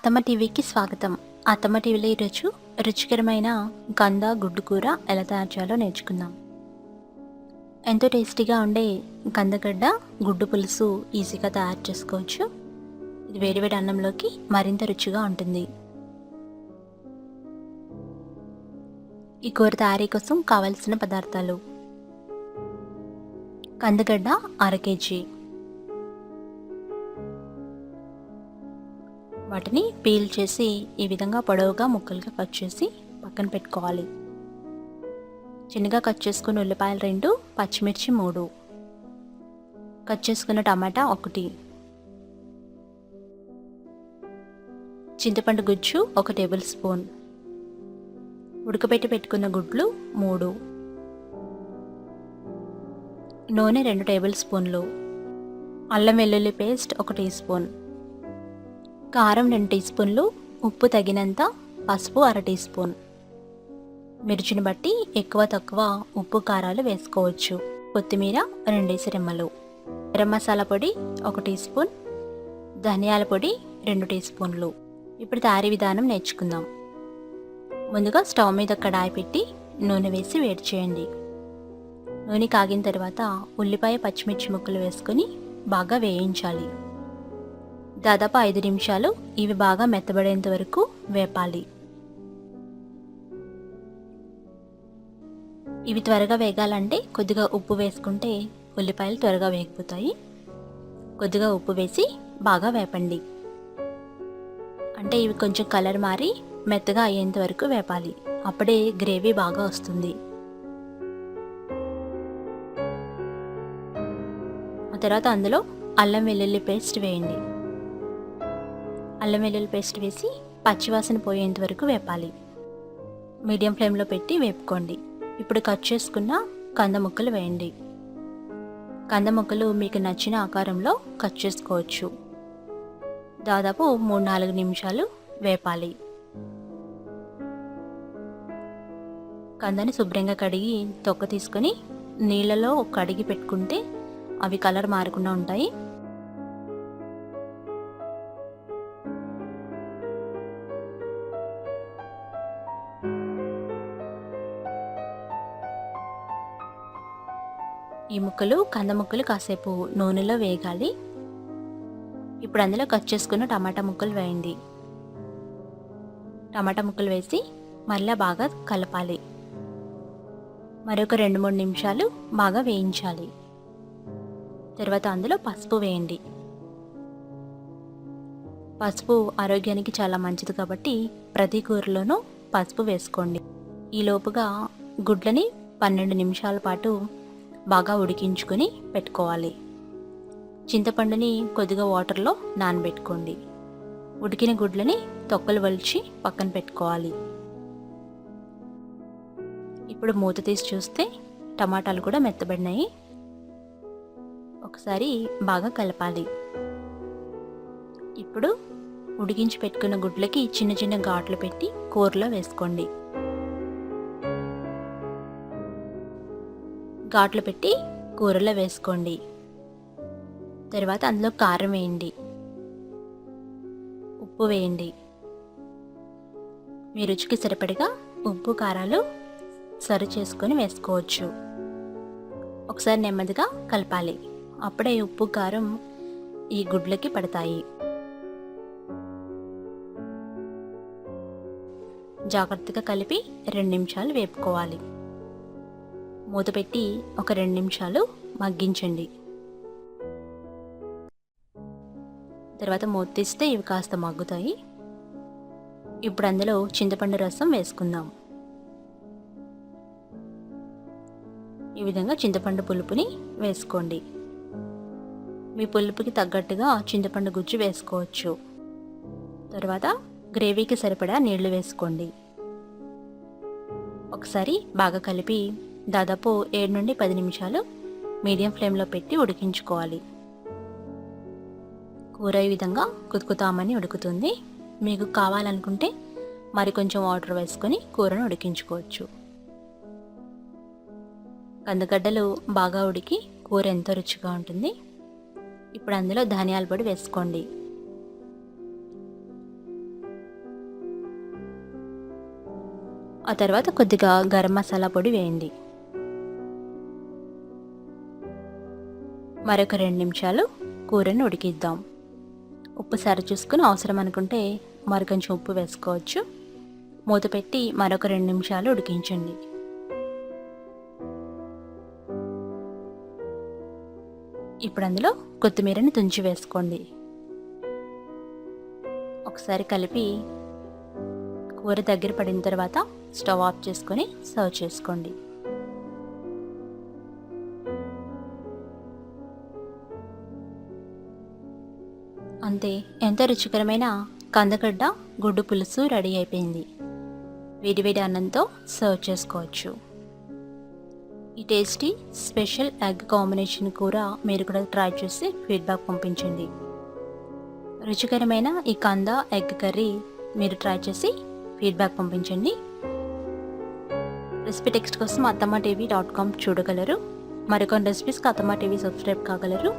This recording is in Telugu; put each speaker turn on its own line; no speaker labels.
అత్తమ్మ టీవీకి స్వాగతం. అత్తమ్మ టీవీలో ఈరోజు రుచికరమైన కంద గుడ్డు కూర ఎలా తయారు చేయాలో నేర్చుకుందాం. ఎంతో టేస్టీగా ఉండే కందగడ్డ గుడ్డు పులుసు ఈజీగా తయారు చేసుకోవచ్చు. ఇది వేడివేడి అన్నంలోకి మరింత రుచిగా ఉంటుంది. ఈ కూర తయారీ కోసం కావలసిన పదార్థాలు: కందగడ్డ 1/2 కేజీ, వాటిని పీల్ చేసి ఈ విధంగా పొడవుగా ముక్కలుగా కట్ చేసి పక్కన పెట్టుకోవాలి. చిన్నగా కట్ చేసుకున్న ఉల్లిపాయలు 2, పచ్చిమిర్చి 3, కట్ చేసుకున్న టమాటా 1, చింతపండు గుజ్జు 1 టేబుల్ స్పూన్, ఉడకబెట్టి పెట్టుకున్న గుడ్లు 3, నూనె 2 టేబుల్ స్పూన్లు, అల్లం వెల్లుల్లి పేస్ట్ 1 టీ స్పూన్, కారం 2 టీ స్పూన్లు, ఉప్పు తగినంత, పసుపు 1/2 టీ స్పూన్. మిర్చిని బట్టి ఎక్కువ తక్కువ ఉప్పు కారాలు వేసుకోవచ్చు. కొత్తిమీర 2 రెమ్మలు, గరం మసాలా పొడి 1 టీ స్పూన్, ధనియాల పొడి 2 టీ స్పూన్లు. ఇప్పుడు తయారీ విధానం నేర్చుకుందాం. ముందుగా స్టవ్ మీద కడాయి పెట్టి నూనె వేసి వేడి చేయండి. నూనె కాగిన తర్వాత ఉల్లిపాయ పచ్చిమిర్చి ముక్కలు వేసుకొని బాగా వేయించాలి. దాదాపు 5 నిమిషాలు ఇవి బాగా మెత్తబడేంత వరకు వేపాలి. ఇవి త్వరగా వేగాలంటే కొద్దిగా ఉప్పు వేసుకుంటే ఉల్లిపాయలు త్వరగా వేగిపోతాయి. కొద్దిగా ఉప్పు వేసి బాగా వేపండి. అంటే ఇవి కొంచెం కలర్ మారి మెత్తగా అయ్యేంత వరకు వేపాలి. అప్పుడే గ్రేవీ బాగా వస్తుంది. ఆ తర్వాత అందులో అల్లం వెల్లుల్లి పేస్ట్ వేయండి. అల్లం వెల్లుల్లి పేస్ట్ వేసి పచ్చివాసన పోయేంత వరకు వేపాలి. మీడియం ఫ్లేమ్లో పెట్టి వేపుకోండి. ఇప్పుడు కట్ చేసుకున్న కంద ముక్కలు వేయండి. కంద ముక్కలు మీకు నచ్చిన ఆకారంలో కట్ చేసుకోవచ్చు. దాదాపు 3-4 నిమిషాలు వేపాలి. కందని శుభ్రంగా కడిగి తొక్క తీసుకొని నీళ్ళలో కడిగి పెట్టుకుంటే అవి కలర్ మారకుండా ఉంటాయి. ఈ కంద ముక్కలు కాసేపు నూనెలో వేగాలి. ఇప్పుడు అందులో కట్ చేసుకున్న టమాటా ముక్కలు వేయండి. టమాటా ముక్కలు వేసి మళ్ళీ బాగా కలపాలి. మరొక 2-3 నిమిషాలు బాగా వేయించాలి. తర్వాత అందులో పసుపు వేయండి. పసుపు ఆరోగ్యానికి చాలా మంచిది కాబట్టి ప్రతి కూరలోనూ పసుపు వేసుకోండి. ఈలోపుగా గుడ్లని 12 నిమిషాల పాటు బాగా ఉడికించుకొని పెట్టుకోవాలి. చింతపండుని కొద్దిగా వాటర్లో నానబెట్టుకోండి. ఉడికిన గుడ్లని తొక్కలు వలిచి పక్కన పెట్టుకోవాలి. ఇప్పుడు మూత తీసి చూస్తే టమాటాలు కూడా మెత్తబడినాయి. ఒకసారి బాగా కలపాలి. ఇప్పుడు ఉడికించి పెట్టుకున్న గుడ్లకి చిన్న చిన్న ఘాట్లు పెట్టి కూరలో వేసుకోండి. ఘాట్లు పెట్టి కూరలో వేసుకోండి. తర్వాత అందులో కారం వేయండి, ఉప్పు వేయండి. మీ రుచికి సరిపడిగా ఉప్పు కారాలు సరి చేసుకొని వేసుకోవచ్చు. ఒకసారి నెమ్మదిగా కలపాలి. అప్పుడే ఉప్పు కారం ఈ గుడ్లకి పడతాయి. జాగ్రత్తగా కలిపి 2 నిమిషాలు వేపుకోవాలి. మూత పెట్టి ఒక 2 నిమిషాలు మగ్గించండి. తర్వాత మూత తీస్తే ఇవి కాస్త మగ్గుతాయి. ఇప్పుడు అందులో చింతపండు రసం వేసుకుందాం. ఈ విధంగా చింతపండు పులుపుని వేసుకోండి. మీ పులుపుకి తగ్గట్టుగా చింతపండు గుజ్జు వేసుకోవచ్చు. తర్వాత గ్రేవీకి సరిపడా నీళ్లు వేసుకోండి. ఒకసారి బాగా కలిపి దాదాపు 7-10 నిమిషాలు మీడియం ఫ్లేమ్లో పెట్టి ఉడికించుకోవాలి. కూర ఈ విధంగా కుతుకుతామని ఉడుకుతుంది. మీకు కావాలనుకుంటే మరి కొంచెం వాటర్ వేసుకొని కూరను ఉడికించుకోవచ్చు. కందగడ్డలు బాగా ఉడికి కూర ఎంతో రుచిగా ఉంటుంది. ఇప్పుడు అందులో ధనియాల పొడి వేసుకోండి. ఆ తర్వాత కొద్దిగా గరం మసాలా పొడి వేయండి. మరొక 2 నిమిషాలు కూరని ఉడికిద్దాం. ఉప్పు సరి చూసుకుని అవసరం అనుకుంటే మరి కొంచెం ఉప్పు వేసుకోవచ్చు. మూత పెట్టి మరొక 2 నిమిషాలు ఉడికించండి. ఇప్పుడు అందులో కొత్తిమీరని తుంచి వేసుకోండి. ఒకసారి కలిపి కూర దగ్గర పడిన తర్వాత స్టవ్ ఆఫ్ చేసుకొని సర్వ్ చేసుకోండి. అంతే, ఎంతో రుచికరమైన కందగడ్డ గుడ్డు పులుసు రెడీ అయిపోయింది. వేడివేడి అన్నంతో సర్వ్ చేసుకోవచ్చు. ఈ టేస్టీ స్పెషల్ ఎగ్ కాంబినేషన్ కూర మీరు కూడా ట్రై చేసి ఫీడ్బ్యాక్ పంపించండి. రుచికరమైన ఈ కంద ఎగ్ కర్రీ మీరు ట్రై చేసి ఫీడ్బ్యాక్ పంపించండి. రెసిపీ టెక్స్ట్ కోసం attammaTV.com చూడగలరు. మరికొన్ని రెసిపీస్కి అత్తమ్మ టీవీ సబ్స్క్రైబ్ కాగలరు.